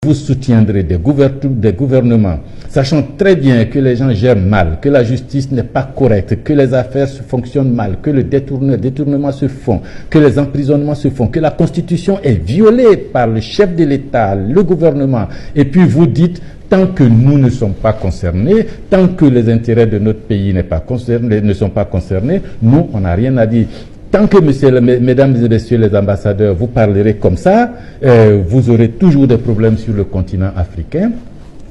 vous soutiendrez des gouvernements, sachant très bien que les gens gèrent mal, que la justice n'est pas correcte, que les affaires fonctionnent mal, que le détournement se font, que les emprisonnements se font, que la Constitution est violée par le chef de l'État, le gouvernement, et puis vous dites, tant que nous ne sommes pas concernés, tant que les intérêts de notre pays ne sont pas concernés, nous, on n'a rien à dire. Tant que, mesdames et messieurs les ambassadeurs, vous parlerez comme ça, vous aurez toujours des problèmes sur le continent africain,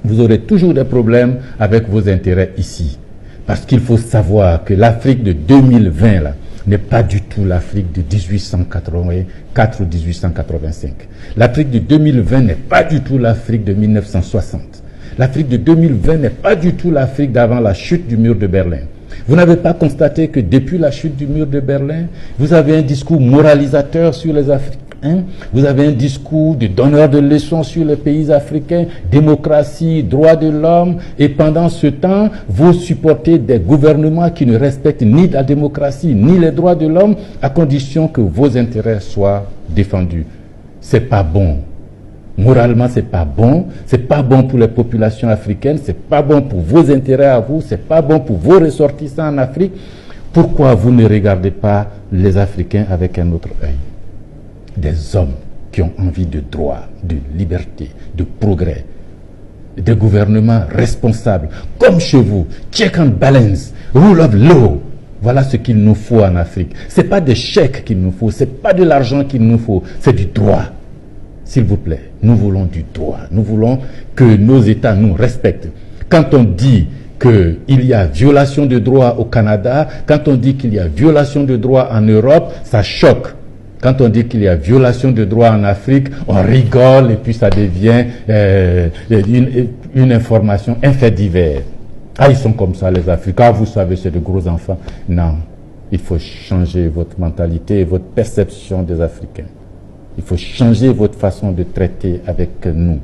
vous aurez toujours des problèmes avec vos intérêts ici. Parce qu'il faut savoir que l'Afrique de 2020, là, n'est pas du tout l'Afrique de 1884 ou 1885. L'Afrique de 2020 n'est pas du tout l'Afrique de 1960. L'Afrique de 2020 n'est pas du tout l'Afrique d'avant la chute du mur de Berlin. Vous n'avez pas constaté que depuis la chute du mur de Berlin, vous avez un discours moralisateur sur les Africains, vous avez un discours de donneur de leçons sur les pays africains, démocratie, droits de l'homme, et pendant ce temps, vous supportez des gouvernements qui ne respectent ni la démocratie, ni les droits de l'homme, à condition que vos intérêts soient défendus. C'est pas bon. Moralement, c'est pas bon pour les populations africaines, c'est pas bon pour vos intérêts à vous, c'est pas bon pour vos ressortissants en Afrique. Pourquoi vous ne regardez pas les Africains avec un autre œil? Des hommes qui ont envie de droit, de liberté, de progrès, des gouvernements responsables, comme chez vous, check and balance, rule of law. Voilà ce qu'il nous faut en Afrique. C'est pas des chèques qu'il nous faut, c'est pas de l'argent qu'il nous faut, c'est du droit. S'il vous plaît, nous voulons du droit. Nous voulons que nos États nous respectent. Quand on dit qu'il y a violation de droits au Canada, quand on dit qu'il y a violation de droits en Europe, ça choque. Quand on dit qu'il y a violation de droits en Afrique, on rigole et puis ça devient une information, un fait divers. Ah, ils sont comme ça les Africains, vous savez, c'est de gros enfants. Non, il faut changer votre mentalité et votre perception des Africains. Il faut changer votre façon de traiter avec nous.